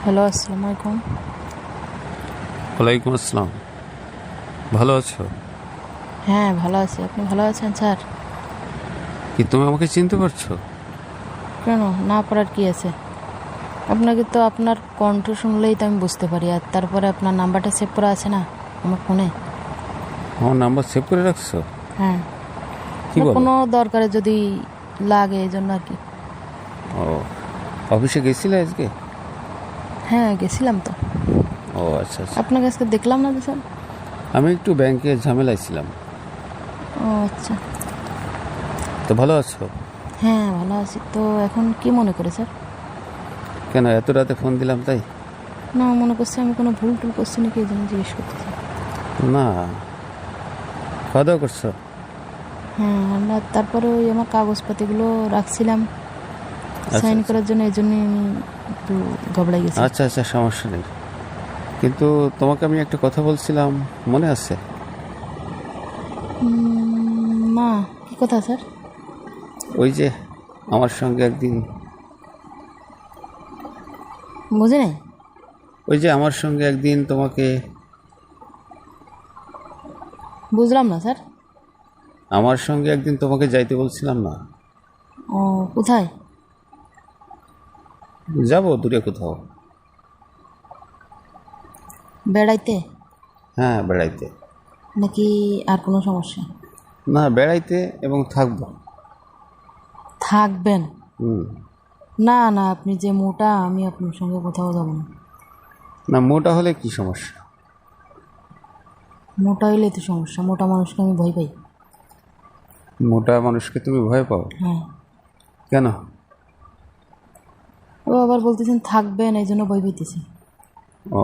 Hello, আসসালামু আলাইকুম। ওয়ালাইকুম আসসালাম। ভালো আছো? হ্যাঁ, ভালো আছি। আপনি ভালো আছেন স্যার? কি তুমি আমাকে চিনতে পারছো? কেন না পারার কি আছে? আপনাকে তো আপনার কণ্ঠ শুনলেই তো আমি বুঝতে পারি। আর তারপরে আপনার নাম্বারটা সেভ করা আছে না আমার ফোনে? আমার নাম্বার সেভ করে রাখছো? হ্যাঁ, কি বলো? কোনো দরকারে যদি লাগে এই জন্য আর কি। ও, অফিসে গেছিলে আজকে? হ্যাঁ, গেছিলাম তো। ও আচ্ছা আচ্ছা। আপনাকে আজকে দেখলাম না তো স্যার। আমি একটু ব্যাংকে ঝামেলায় ছিলাম। ও আচ্ছা। তো ভালো আছো? হ্যাঁ, ভালো আছি। তো এখন কি মনে করে স্যার? কেন এত রাতে ফোন দিলাম তাই? না, মনে করছে আমি কোনো ভুল টুল করছি নাকি এই জন্য জিজ্ঞেস করতেছি। না, খাওয়া দাওয়া করছো? হ্যাঁ, আমরা তারপরে ওই আমার কাগজপাতিগুলো রাখছিলাম আচ্ছা সাইন আচ্ছা করার জন্য, এই জন্যই আমি একটু ঘাবড়াই গেছি। আচ্ছা আচ্ছা, সমস্যা নেই। কিন্তু তোমাকে আমি একটা কথা বলছিলাম, মনে আছে? না, কি কথা স্যার? ওই যে আমার সঙ্গে একদিন বুঝি নাই। ওই যে আমার সঙ্গে একদিন তোমাকে বুঝলাম না স্যার। আমার সঙ্গে একদিন তোমাকে যাইতে বলছিলাম না? ও, কোথায়? যাবো দূরে কোথাও। বেড়াইতে? হ্যাঁ, বেড়াইতে। নাকি আর কোনো সমস্যা? না, বেড়াইতে এবং থাকবো। থাকবেন? হুম। না না, আপনি যে মোটা, আমি আপনার সঙ্গে কোথাও যাব না। না, মোটা হলে কি সমস্যা? মোটা হইলেই তো সমস্যা। মোটা মানুষকে আমি ভয় পাই। মোটা মানুষকে তুমি ভয় পাও? হ্যাঁ। কেন? ও আবার বলতেছেন থাকবেন, এই জন্য ভয় পাইতেছি। ও,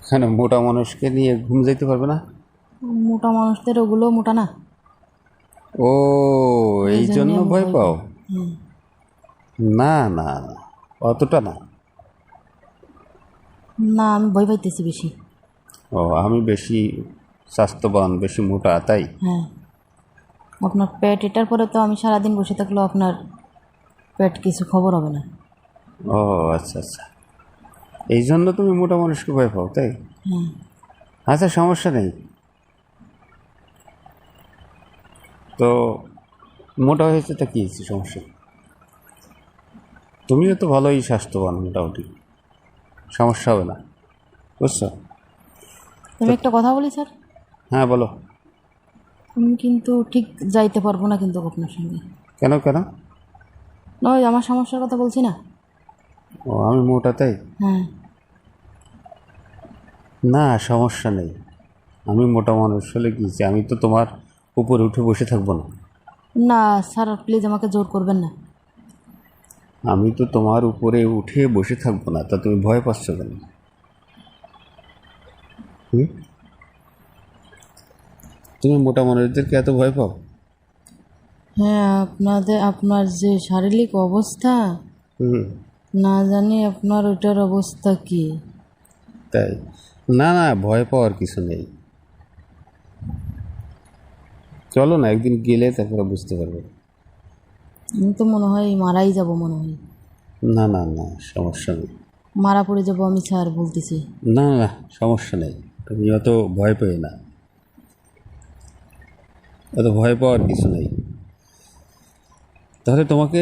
কেন মোটা মানুষকে নিয়ে ঘুম যাইতে পারবে না? মোটা মানুষদের ওগুলো মোটা না, ও, এই এই জন্যে জন্য আমি ভয় ভয় পাও? পাই। হুম। না না না, অতটা না। না, আমি ভয় পাইতেছি বেশি। ও, আমি বেশি স্বাস্থ্যবান, বেশি মোটা তাই? হ্যাঁ। আপনার পেট এটার পরে তো আমি সারাদিন বসে থাকলেও আপনার পেট কিছু খবর হবে না। ও আচ্ছা আচ্ছা, এই জন্য তুমি মোটা মানুষকে ভয় পাও তাই? হ্যাঁ। আচ্ছা, সমস্যা নেই। তো মোটা হয়েছে তা কী হয়েছে, সমস্যা কি? তুমিও তো ভালোই স্বাস্থ্যবান মোটামুটি, সমস্যা হবে না, বুঝছো? আমি একটা কথা বলি স্যার। হ্যাঁ বলো। আমি কিন্তু ঠিক যাইতে পারবো না কিন্তু আপনার সঙ্গে। কেন কেন? না, ওই আমার সমস্যার কথা বলছি না। ও, আমি মোটা তাই? হ্যাঁ। না, সমস্যা নেই। আমি মোটা মানুষ হলে কি হয়েছে? আমি তো তোমার উপরে উঠে বসে থাকবো না। না স্যার, প্লিজ আমাকে জোর করবেন না। আমি তো তোমার উপরে উঠে বসে থাকবো না, তা তুমি ভয় পাচ্ছ কেন? হুম? তুমি মোটা মানুষদেরকে এত ভয় পাও? হ্যাঁ, আপনার যে শারীরিক অবস্থা, হুম। না জানি আপনার ওইটার অবস্থা কি। তাই? না না, ভয় পাওয়ার কিছু নেই। চলো না, একদিন গেলে তারপরে বুঝতে পারবে। আমি তো মনে হয় মারাই যাব, মনে হয় না না না, সমস্যা নেই। মারা পড়ে যাব আমি স্যার, বলতেছি। না না, সমস্যা নেই। তুমি অত ভয় পেয়ে না, অত ভয় পাওয়ার কিছু নেই। তাহলে তোমাকে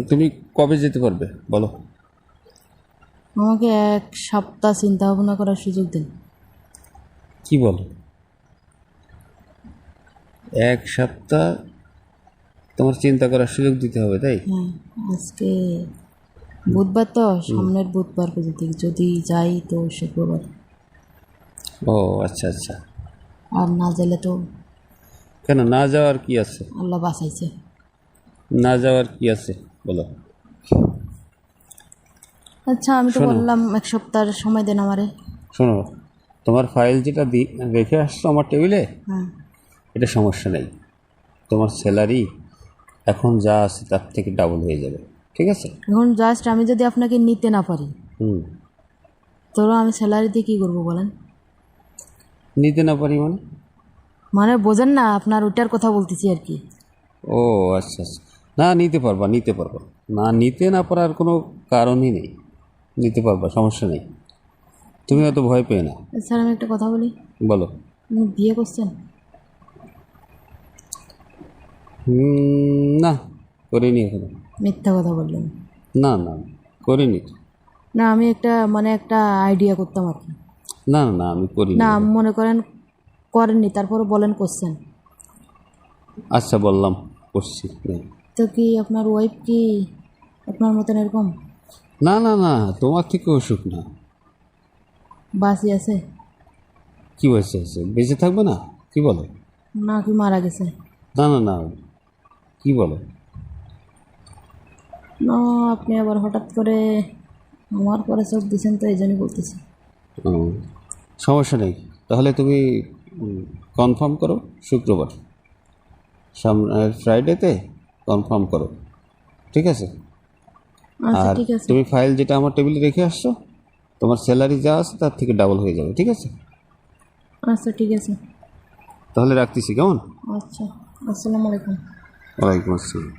তুমি কবে যেতে পারবে বলো? আমাকে 1 সপ্তাহ চিন্তা ভাবনা করার সুযোগ দিন। কি বলো? 1 সপ্তাহ তোমার চিন্তা করার সুযোগ দিতে হবে তাই? হ্যাঁ। আজকে বুধবার, তো সামনের বুধবার পর্যন্ত যদি যাই তো শুক্রবার। ও আচ্ছা আচ্ছা। আর না গেলে তো কেন না যাওয়ার কি আছে? আল্লাহ বাঁচাইছে। না যাওয়ার কি আছে বলো? আচ্ছা, আমি তো শোনো বললাম 1 সপ্তাহের সময় দেন আমারে। শোনো, তোমার ফাইল যেটা রেখে আসছো আমার টেবিলে, হ্যাঁ। এটা সমস্যা নেই। তোমার স্যালারি এখন যা আছে তার থেকে ডাবল হয়ে যাবে, ঠিক আছে? এখন জাস্ট আমি যদি আপনাকে নিতে না পারি, হুম। তো আমি স্যালারি দিয়ে কী করবো বলেন? নিতে না পারি মানে? মানে বোঝেন না, আপনার ওইটার কথা বলতেছি আর কি। ও আচ্ছা আচ্ছা, না নিতে পারবা, নিতে পারবা। না নিতে না পারার কোনো কারণই নেই, নিতে পারবা, সমস্যা নেই। তুমি অত ভয় পেয়ে না। স্যার আমি একটা কথা বলি, বলো। আপনি বিয়ে করছেন? না, করিনি এখনো। মিথ্যা কথা বললেন। না না, করিনি। না আমি একটা আইডিয়া করতাম আর কি। না না, আমি করিনি। না মনে করেন করেননি, তারপরে বলেন করছেন, আচ্ছা বললাম করছি। তো কি আপনার ওয়াইফ কি আপনার মতন এরকম না না না, তোমার থেকে অসুখ না। বাসি আছে? কি বলছে আছে, বেঁচে থাকবে না? কি বলো? না কি মারা গেছে? না না না, কি বলো? না আপনি আবার হঠাৎ করে আমার পরে চোখ দিচ্ছেন, তো এই জন্যই বলতেছি। ও, সমস্যা নেই। তাহলে তুমি কনফার্ম করো শুক্রবার, সামনের ফ্রাইডেতে কনফার্ম করো, ঠিক আছে? আচ্ছা আর ঠিক আছে। তুমি ফাইল যেটা আমার টেবিলে রেখে আসছো, তোমার স্যালারি যা আছে তার থেকে ডাবল হয়ে যাবে, ঠিক আছে? আচ্ছা ঠিক আছে। তাহলে রাখতেছি, কেমন? আচ্ছা, আসসালামু আলাইকুম। ওয়ালাইকুম আসসালাম।